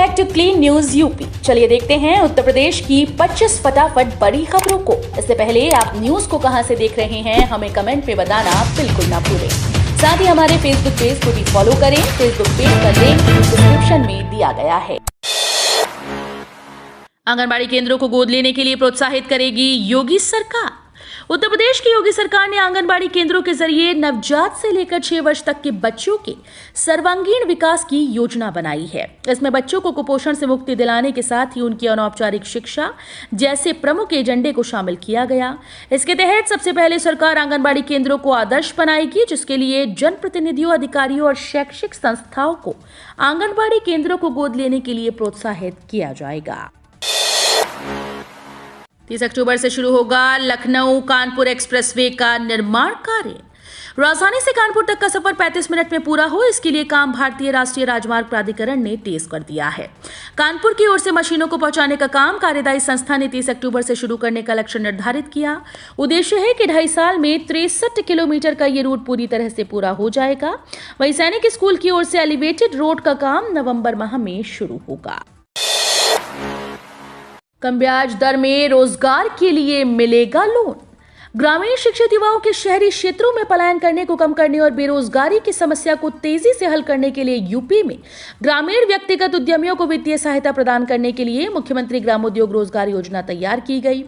Back to clean news UP. चलिए देखते हैं उत्तर प्रदेश की 25 फटाफट बड़ी खबरों को। इससे पहले आप न्यूज को कहां से देख रहे हैं हमें कमेंट में बताना बिल्कुल ना भूलें। साथ ही हमारे फेसबुक पेज को भी फॉलो करें। फेसबुक पेज का लिंक डिस्क्रिप्शन में दिया गया है। आंगनबाड़ी केंद्रों को गोद लेने के लिए प्रोत्साहित करेगी योगी सरकार। उत्तर प्रदेश की योगी सरकार ने आंगनबाड़ी केंद्रों के जरिए नवजात से लेकर 6 वर्ष तक के बच्चों के सर्वांगीण विकास की योजना बनाई है। इसमें बच्चों को कुपोषण से मुक्ति दिलाने के साथ ही उनकी अनौपचारिक शिक्षा जैसे प्रमुख एजेंडे को शामिल किया गया। इसके तहत सबसे पहले सरकार आंगनबाड़ी केंद्रों को आदर्श बनाएगी, जिसके लिए जनप्रतिनिधियों, अधिकारियों और शैक्षिक संस्थाओं को आंगनबाड़ी केंद्रों को गोद लेने के लिए प्रोत्साहित किया जाएगा। 30 अक्टूबर से शुरू होगा लखनऊ कानपुर एक्सप्रेसवे का निर्माण कार्य। राजधानी से कानपुर तक का सफर 35 मिनट में पूरा हो, इसके लिए काम भारतीय राष्ट्रीय राजमार्ग प्राधिकरण ने तेज कर दिया है। कानपुर की ओर से मशीनों को पहुंचाने का काम कार्यदायी संस्था ने 30 अक्टूबर से शुरू करने का लक्ष्य निर्धारित किया। उद्देश्य है कि 2.5 साल में 63 किलोमीटर का ये रूट पूरी तरह से पूरा हो जाएगा। वहीं सैनिक स्कूल की ओर से एलिवेटेड रोड का काम नवंबर माह में शुरू होगा। कम ब्याज दर में रोजगार के लिए मिलेगा लोन। ग्रामीण शिक्षित युवाओं के शहरी क्षेत्रों में पलायन करने को कम करने और बेरोजगारी की समस्या को तेजी से हल करने के लिए यूपी में ग्रामीण व्यक्तिगत उद्यमियों को वित्तीय सहायता प्रदान करने के लिए मुख्यमंत्री ग्रामोद्योग रोजगार योजना तैयार की गई।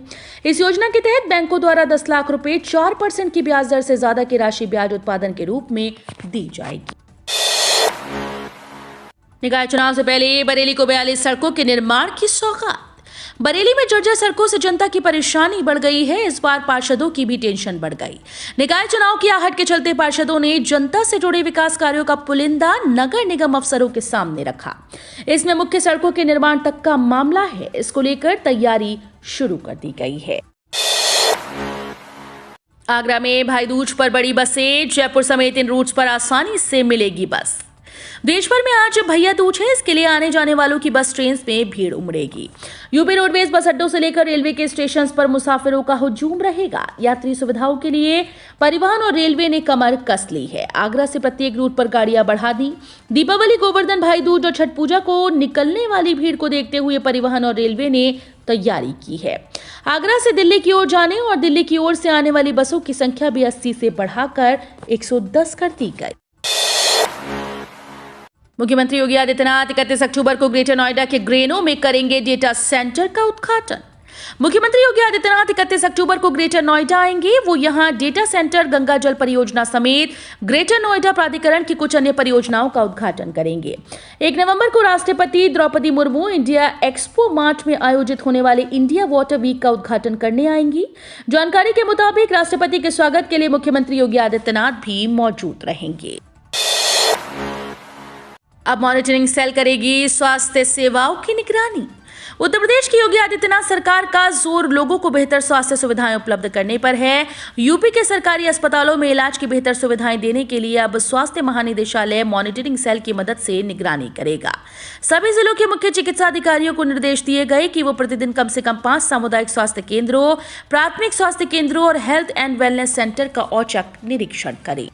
इस योजना के तहत बैंकों द्वारा 10 लाख रुपए 4% की ब्याज दर से ज्यादा की राशि ब्याज उत्पादन के रूप में दी जाएगी। निकाय चुनाव से पहले बरेली को 42 सड़कों के निर्माण की सौगात। बरेली में जर्जर सड़कों से जनता की परेशानी बढ़ गई है। इस बार पार्षदों की भी टेंशन बढ़ गई। निकाय चुनाव की आहट के चलते पार्षदों ने जनता से जुड़े विकास कार्यों का पुलिंदा नगर निगम अफसरों के सामने रखा। इसमें मुख्य सड़कों के निर्माण तक का मामला है। इसको लेकर तैयारी शुरू कर दी गई है। आगरा में भाई दूज पर बड़ी बसें। जयपुर समेत इन रूट्स पर आसानी से मिलेगी बस। देश भर में आज भैया दूज है। इसके लिए आने जाने वालों की बस ट्रेन में भीड़ उमड़ेगी। यूपी रोडवेज बस अड्डों से लेकर रेलवे के स्टेशन पर मुसाफिरों का हुजूम रहेगा। यात्री सुविधाओं के लिए परिवहन और रेलवे ने कमर कस ली है। आगरा से प्रत्येक रूट पर गाड़ियां बढ़ा दी। दीपावली, गोवर्धन, भाई दूज और छठ पूजा को निकलने वाली भीड़ को देखते हुए परिवहन और रेलवे ने तैयारी की है। आगरा से दिल्ली की ओर जाने और दिल्ली की ओर से आने वाली बसों की संख्या भी 80 से बढ़ाकर 110 कर दी गई। मुख्यमंत्री योगी आदित्यनाथ 31 अक्टूबर को ग्रेटर नोएडा के ग्रेनो में करेंगे डेटा सेंटर का उद्घाटन। मुख्यमंत्री योगी आदित्यनाथ 31 अक्टूबर को ग्रेटर नोएडा आएंगे। वो यहां डेटा सेंटर, गंगा जल परियोजना समेत ग्रेटर नोएडा प्राधिकरण की कुछ अन्य परियोजनाओं का उद्घाटन करेंगे। 1 नवंबर को राष्ट्रपति Draupadi Murmu India Expo Mart में आयोजित होने वाले इंडिया वाटर वीक का उद्घाटन करने आएंगी। जानकारी के मुताबिक राष्ट्रपति के स्वागत के लिए मुख्यमंत्री योगी आदित्यनाथ भी मौजूद रहेंगे। अब मॉनिटरिंग सेल करेगी स्वास्थ्य सेवाओं की निगरानी। उत्तर प्रदेश की योगी आदित्यनाथ सरकार का जोर लोगों को बेहतर स्वास्थ्य सुविधाएं उपलब्ध करने पर है। यूपी के सरकारी अस्पतालों में इलाज की बेहतर सुविधाएं देने के लिए अब स्वास्थ्य महानिदेशालय मॉनिटरिंग सेल की मदद से निगरानी करेगा। सभी जिलों के मुख्य चिकित्सा अधिकारियों को निर्देश दिए गए कि वो प्रतिदिन कम से कम 5 सामुदायिक स्वास्थ्य केंद्रों, प्राथमिक स्वास्थ्य केंद्रों और हेल्थ एंड वेलनेस सेंटर का औचक निरीक्षण करें।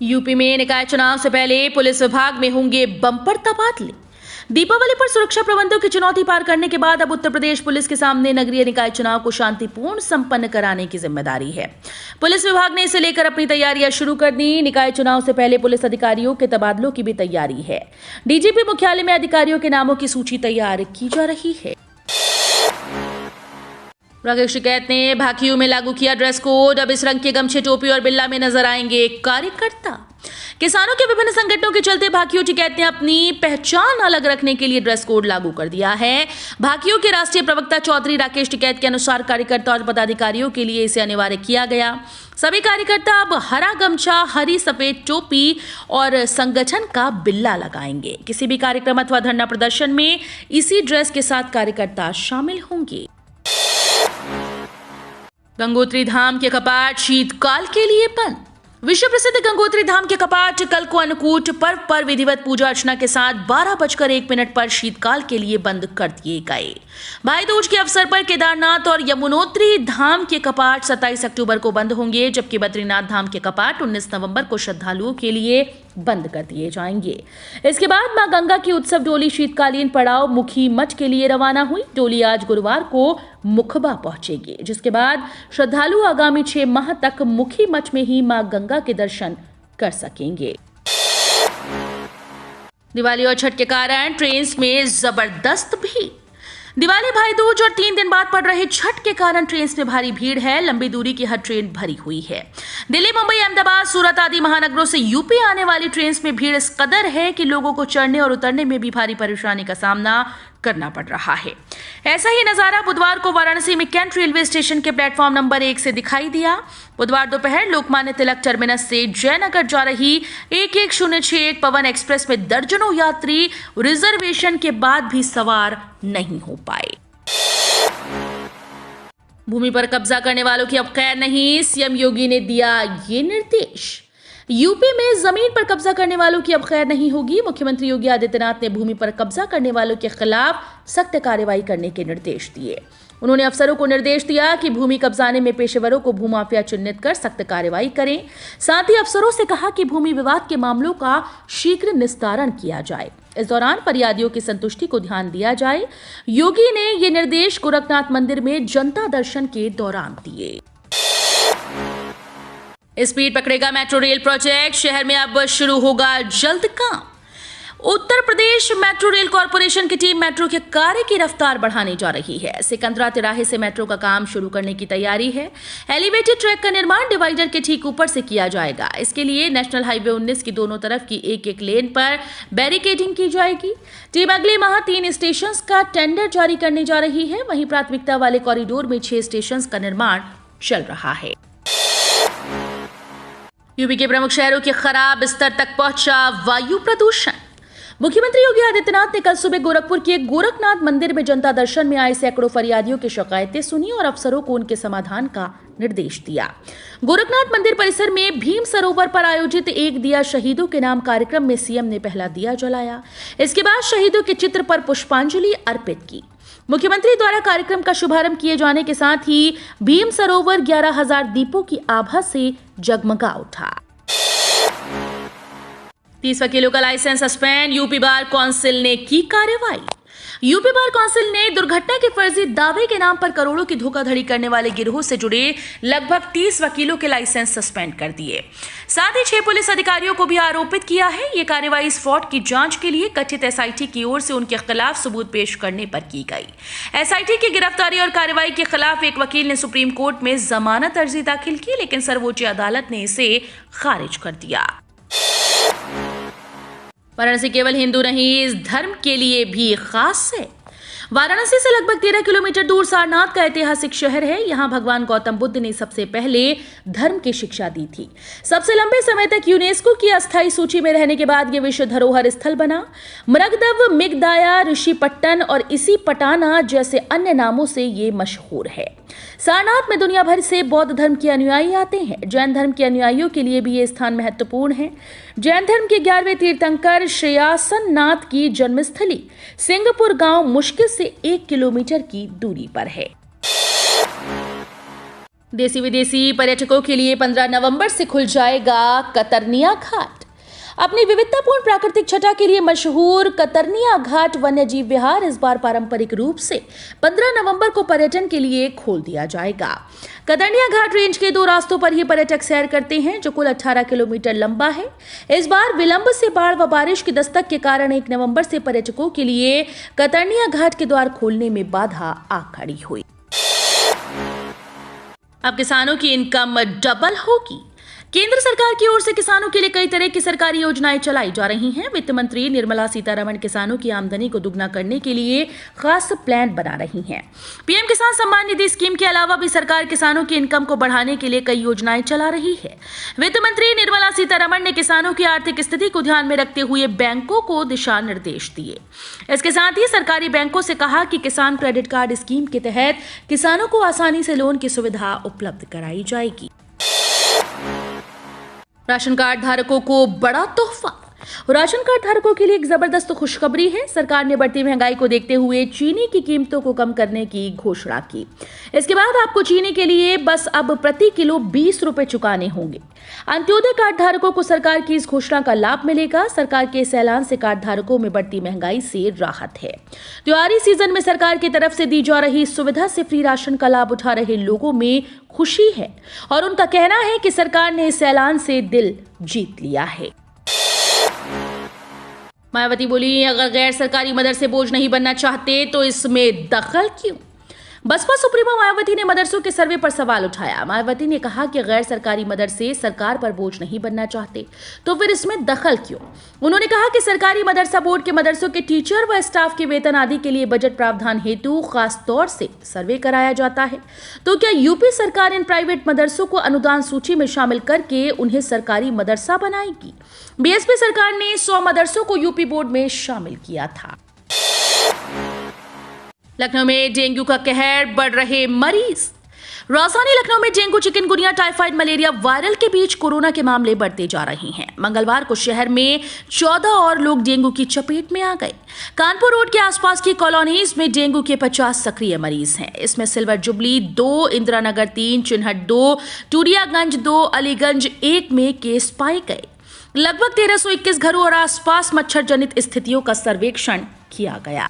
यूपी में निकाय चुनाव से पहले पुलिस विभाग में होंगे बम्पर तबादले। दीपावली पर सुरक्षा प्रबंधों की चुनौती पार करने के बाद अब उत्तर प्रदेश पुलिस के सामने नगरीय निकाय चुनाव को शांतिपूर्ण संपन्न कराने की जिम्मेदारी है। पुलिस विभाग ने इसे लेकर अपनी तैयारियां शुरू कर दी। निकाय चुनाव से पहले पुलिस अधिकारियों के तबादलों की भी तैयारी है। डीजीपी मुख्यालय में अधिकारियों के नामों की सूची तैयार की जा रही है। राकेश टिकैत ने भाकियू में लागू किया ड्रेस कोड। अब इस रंग के गमछे, टोपी और बिल्ला में नजर आएंगे कार्यकर्ता। किसानों के विभिन्न संगठनों के चलते भाकियू टिकैत ने अपनी पहचान अलग रखने के लिए ड्रेस कोड लागू कर दिया है। भाकियू के राष्ट्रीय प्रवक्ता चौधरी राकेश टिकैत के अनुसार कार्यकर्ता और पदाधिकारियों के लिए इसे अनिवार्य किया गया। सभी कार्यकर्ता अब हरा गमछा, हरी सफेद टोपी और संगठन का बिल्ला लगाएंगे। किसी भी कार्यक्रम अथवा धरना प्रदर्शन में इसी ड्रेस के साथ कार्यकर्ता शामिल होंगे। गंगोत्री धाम के कपाट शीतकाल के लिए बंद। विश्व प्रसिद्ध गंगोत्री धाम के कपाट कल को अन्नकूट पर्व पर विधिवत पूजा अर्चना के साथ 12:01 पर शीतकाल के लिए बंद कर दिए गए। भाई दूज के अवसर पर केदारनाथ और यमुनोत्री धाम के कपाट 27 अक्टूबर को बंद होंगे, जबकि बद्रीनाथ धाम के कपाट 19 नवंबर को श्रद्धालुओं के लिए बंद कर दिए जाएंगे। इसके बाद मां गंगा की उत्सव डोली शीतकालीन पड़ाव मुखी मठ के लिए रवाना हुई। डोली आज गुरुवार को मुखबा पहुंचेगी, जिसके बाद श्रद्धालु आगामी 6 माह तक मुखी मठ में ही मां गंगा के दर्शन कर सकेंगे। दिवाली और छठ के कारण ट्रेन में जबरदस्त भीड़। दिवाली, भाई दूज और 3 दिन बाद पड़ रहे छठ के कारण ट्रेन में भारी भीड़ है। लंबी दूरी की हर ट्रेन भरी हुई है। दिल्ली, मुंबई, अहमदाबाद, सूरत आदि महानगरों से यूपी आने वाली ट्रेन में भीड़ इस कदर है कि लोगों को चढ़ने और उतरने में भी भारी परेशानी का सामना करना पड़ रहा है। ऐसा ही नजारा बुधवार को वाराणसी में कैंट रेलवे स्टेशन के प्लेटफॉर्म नंबर 1 से दिखाई दिया। बुधवार दोपहर लोकमान्य तिलक टर्मिनस से जयनगर जा रही 11061 पवन एक्सप्रेस में दर्जनों यात्री रिजर्वेशन के बाद भी सवार नहीं हो पाए। भूमि पर कब्जा करने वालों की अब खैर नहीं, सीएम योगी ने दिया ये निर्देश। यूपी में जमीन पर कब्जा करने वालों की अब खैर नहीं होगी। मुख्यमंत्री योगी आदित्यनाथ ने भूमि पर कब्जा करने वालों के खिलाफ सख्त कार्रवाई करने के निर्देश दिए। उन्होंने अफसरों को निर्देश दिया कि भूमि कब्जाने में पेशेवरों को भूमाफिया चिन्हित कर सख्त कार्रवाई करें। साथ ही अफसरों से कहा कि भूमि विवाद के मामलों का शीघ्र निस्तारण किया जाए। इस दौरान फरियादियों की संतुष्टि को ध्यान दिया जाए। योगी ने ये निर्देश गोरखनाथ मंदिर में जनता दर्शन के दौरान दिए। स्पीड पकड़ेगा मेट्रो रेल प्रोजेक्ट, शहर में अब शुरू होगा जल्द काम। Uttar Pradesh metro rail corporation की टीम मेट्रो के कार्य की रफ्तार बढ़ाने जा रही है। सिकंदरा तिराहे से मेट्रो का काम शुरू करने की तैयारी है। एलिवेटेड ट्रैक का निर्माण डिवाइडर के ठीक ऊपर से किया जाएगा। इसके लिए नेशनल हाईवे 19 की दोनों तरफ की एक लेन पर बैरिकेडिंग की जाएगी। टीम अगले माह 3 स्टेशन का टेंडर जारी करने जा रही है। वहीं प्राथमिकता वाले कॉरिडोर में 6 स्टेशन का निर्माण चल रहा है। यूपी के प्रमुख शहरों के खराब स्तर तक पहुंचा वायु प्रदूषण। मुख्यमंत्री योगी आदित्यनाथ ने कल सुबह गोरखपुर के गोरखनाथ मंदिर में जनता दर्शन में आए सैकड़ों फरियादियों की शिकायतें सुनी और अफसरों को उनके समाधान का निर्देश दिया। गोरखनाथ मंदिर परिसर में भीम सरोवर पर आयोजित एक दिया शहीदों के नाम कार्यक्रम में सीएम ने पहला दिया जलाया। इसके बाद शहीदों के चित्र पर पुष्पांजलि अर्पित की। मुख्यमंत्री द्वारा कार्यक्रम का शुभारंभ किए जाने के साथ ही भीम सरोवर 11,000 दीपों की आभा से जगमगा उठा। 30 वकीलों का license suspend, UP bar council ने की कार्रवाई। यूपी बार काउंसिल ने दुर्घटना के फर्जी दावे के नाम पर करोड़ों की धोखाधड़ी करने वाले गिरोह से जुड़े लगभग 30 वकीलों के लाइसेंस सस्पेंड कर दिए। साथ ही 6 पुलिस अधिकारियों को भी आरोपित किया है। ये कार्रवाई इस फ्रॉड की जांच के लिए गठित एसआईटी की ओर से उनके खिलाफ सबूत पेश करने पर की गई। एसआईटी की गिरफ्तारी और कार्रवाई के खिलाफ एक वकील ने सुप्रीम कोर्ट में जमानत अर्जी दाखिल की, लेकिन सर्वोच्च अदालत ने इसे खारिज कर दिया। वाराणसी केवल हिंदू नहीं, इस धर्म के लिए भी खास है। वाराणसी से लगभग 13 किलोमीटर दूर सारनाथ का ऐतिहासिक शहर है। यहाँ भगवान गौतम बुद्ध ने सबसे पहले धर्म की शिक्षा दी थी। सबसे लंबे समय तक यूनेस्को की अस्थायी सूची में रहने के बाद ये विश्व धरोहर स्थल बना। मरगदव, मिगदाया, ऋषिपट्टन और इसी पटाना जैसे अन्य नामों से ये मशहूर है। सारनाथ में दुनिया भर से बौद्ध धर्म के अनुयायी आते हैं। जैन धर्म के अनुयायियों के लिए भी ये स्थान महत्वपूर्ण है। जैन धर्म के 11वें तीर्थंकर श्रेयासन नाथ की जन्मस्थली सिंगपुर गांव मुश्किल से 1 किलोमीटर की दूरी पर है। देसी विदेशी पर्यटकों के लिए 15 नवंबर से खुल जाएगा कतरनिया घाट। अपनी विविधतापूर्ण प्राकृतिक छटा के लिए मशहूर कतरनिया घाट वन्यजीव विहार इस बार पारंपरिक रूप से 15 नवंबर को पर्यटन के लिए खोल दिया जाएगा। कतरनिया घाट रेंज के 2 रास्तों पर ही पर्यटक सैर करते हैं, जो कुल 18 किलोमीटर लंबा है। इस बार विलंब से बाढ़ व बारिश की दस्तक के कारण 1 नवंबर से पर्यटकों के लिए कतरनिया घाट के द्वार खोलने में बाधा आ खड़ी हुई। अब किसानों की इनकम डबल होगी। केंद्र सरकार की ओर से किसानों के लिए कई तरह की सरकारी योजनाएं चलाई जा रही हैं। वित्त मंत्री निर्मला सीतारमण किसानों की आमदनी को दुगना करने के लिए खास प्लान बना रही हैं। पीएम किसान सम्मान निधि स्कीम के अलावा भी सरकार किसानों की इनकम को बढ़ाने के लिए कई योजनाएं चला रही है। वित्त मंत्री निर्मला सीतारमण ने किसानों की आर्थिक स्थिति को ध्यान में रखते हुए बैंकों को दिशा निर्देश दिए। इसके साथ ही सरकारी बैंकों से कहा कि किसान क्रेडिट कार्ड स्कीम के तहत किसानों को आसानी से लोन की सुविधा उपलब्ध कराई जाएगी। राशन कार्ड धारकों को बड़ा तोहफा। राशन कार्ड धारकों के लिए एक जबरदस्त खुशखबरी है। सरकार ने बढ़ती महंगाई को देखते हुए चीनी की कीमतों को कम करने की घोषणा की। इसके बाद आपको चीनी के लिए बस अब प्रति किलो 20 रुपए चुकाने होंगे। अंत्योदय कार्ड धारकों को सरकार की इस घोषणा का लाभ मिलेगा। सरकार के इस ऐलान से कार्ड धारकों में बढ़ती महंगाई से राहत है। त्योहारी सीजन में सरकार की तरफ से दी जा रही सुविधा से फ्री राशन का लाभ उठा रहे लोगों में खुशी है और उनका कहना है कि सरकार ने इस ऐलान से दिल जीत लिया है। मायावती बोली, अगर गैर सरकारी मदरसे बोझ नहीं बनना चाहते तो इसमें दखल क्यों? बसपा सुप्रीमो मायावती ने मदरसों के सर्वे पर सवाल उठाया। मायावती ने कहा कि गैर सरकारी मदरसे सरकार पर बोझ नहीं बनना चाहते तो फिर इसमें दखल क्यों? उन्होंने कहा कि सरकारी मदरसा बोर्ड के मदरसों के टीचर व स्टाफ के वेतन आदि के लिए बजट प्रावधान हेतु खास तौर से सर्वे कराया जाता है, तो क्या यूपी सरकार इन प्राइवेट मदरसों को अनुदान सूची में शामिल करके उन्हें सरकारी मदरसा बनाएगी? बीएसपी सरकार ने 100 मदरसों को यूपी बोर्ड में शामिल किया था। लखनऊ में डेंगू का कहर, बढ़ रहे मरीज। राजधानी लखनऊ में dengue, chikungunya, typhoid, malaria viral के बीच कोरोना के मामले बढ़ते जा रहे हैं। मंगलवार को शहर में 14 और लोग डेंगू की चपेट में आ गए। कानपुर रोड के आसपास की कॉलोनीज में डेंगू के 50 सक्रिय मरीज हैं। इसमें सिल्वर जुबली 2, इंदिरा नगर 3, चिन्हट 2, टूरियागंज 2, अलीगंज 1 में केस पाए गए। लगभग 1321 घरों और आसपास मच्छर जनित स्थितियों का सर्वेक्षण किया गया।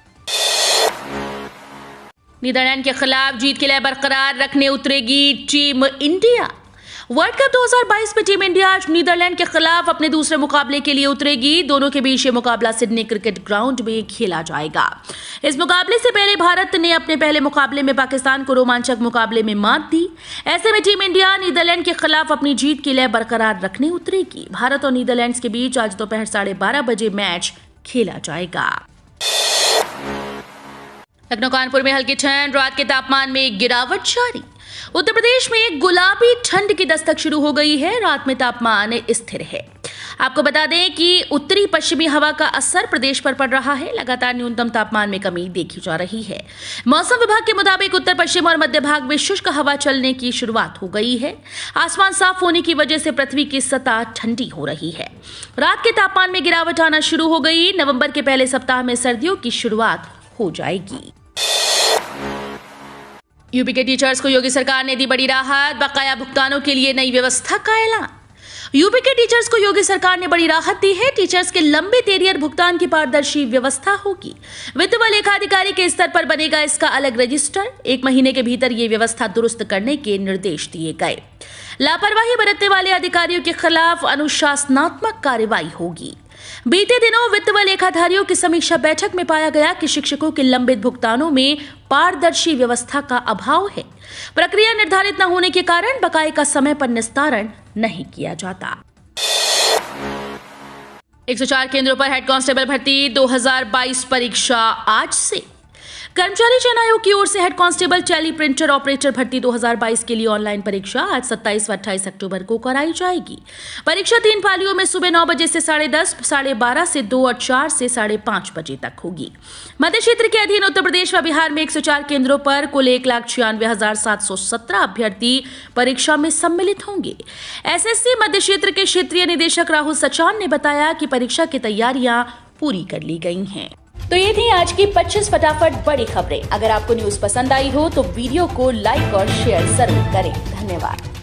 नीदरलैंड के खिलाफ जीत के लिए बरकरार रखने उतरेगी टीम इंडिया। वर्ल्ड कप 2022 में टीम इंडिया आज नीदरलैंड के खिलाफ अपने दूसरे मुकाबले के लिए उतरेगी। दोनों के बीच ये मुकाबला सिडनी क्रिकेट ग्राउंड में खेला जाएगा। इस मुकाबले से पहले भारत ने अपने पहले मुकाबले में पाकिस्तान को रोमांचक मुकाबले में मात दी। ऐसे में टीम इंडिया नीदरलैंड के खिलाफ अपनी जीत के लिए बरकरार रखने उतरेगी। भारत और नीदरलैंड के बीच आज दोपहर 12:30 बजे मैच खेला जाएगा। लखनऊ कानपुर में हल्की ठंड, रात के तापमान में गिरावट जारी। उत्तर प्रदेश में गुलाबी ठंड की दस्तक शुरू हो गई है। रात में तापमान स्थिर है। आपको बता दें कि उत्तरी पश्चिमी हवा का असर प्रदेश पर पड़ रहा है। लगातार न्यूनतम तापमान में कमी देखी जा रही है। मौसम विभाग के मुताबिक उत्तर पश्चिम और मध्य भाग में शुष्क हवा चलने की शुरुआत हो गई है। आसमान साफ होने की वजह से पृथ्वी की सतह ठंडी हो रही है। रात के तापमान में गिरावट आना शुरू हो गई। नवंबर के पहले सप्ताह में सर्दियों की शुरुआत हो जाएगी। यूपी के टीचर्स को योगी सरकार ने दी बड़ी राहत। बकाया भुगतानों के लिए नई व्यवस्था का ऐलान। यूपी के टीचर्स को योगी सरकार ने बड़ी राहत दी है। टीचर्स के लंबित एरियर भुगतान की पारदर्शी व्यवस्था होगी। वित्त व लेखाधिकारी के स्तर पर बनेगा इसका अलग रजिस्टर। 1 महीने के भीतर ये व्यवस्था दुरुस्त करने के निर्देश दिए गए। लापरवाही बरतने वाले अधिकारियों के खिलाफ अनुशासनात्मक कार्रवाई होगी। बीते दिनों वित्त व लेखाधारियों की समीक्षा बैठक में पाया गया कि शिक्षकों के लंबित भुगतानों में पारदर्शी व्यवस्था का अभाव है। प्रक्रिया निर्धारित न होने के कारण बकाये का समय पर निस्तारण नहीं किया जाता। 104 केंद्रों पर हेड कांस्टेबल भर्ती 2022 परीक्षा आज से। कर्मचारी चयन आयोग की ओर से head constable, tally, printer operator भर्ती 2022 के लिए ऑनलाइन परीक्षा आज 27 व 28 अक्टूबर को कराई जाएगी। परीक्षा 3 पालियों में सुबह 9 बजे से 10:30, 12:30 से 2 और 4 से 5:30 बजे तक होगी। मध्य क्षेत्र के अधीन उत्तर प्रदेश व बिहार में 104 केंद्रों पर कुल 1,96,717 अभ्यर्थी परीक्षा में सम्मिलित होंगे। एसएससी मध्य क्षेत्र के क्षेत्रीय निदेशक राहुल सचान ने बताया कि परीक्षा की तैयारियां पूरी कर ली गई हैं। तो ये थी आज की 25 फटाफट बड़ी खबरें। अगर आपको न्यूज पसंद आई हो तो वीडियो को लाइक और शेयर जरूर करें। धन्यवाद।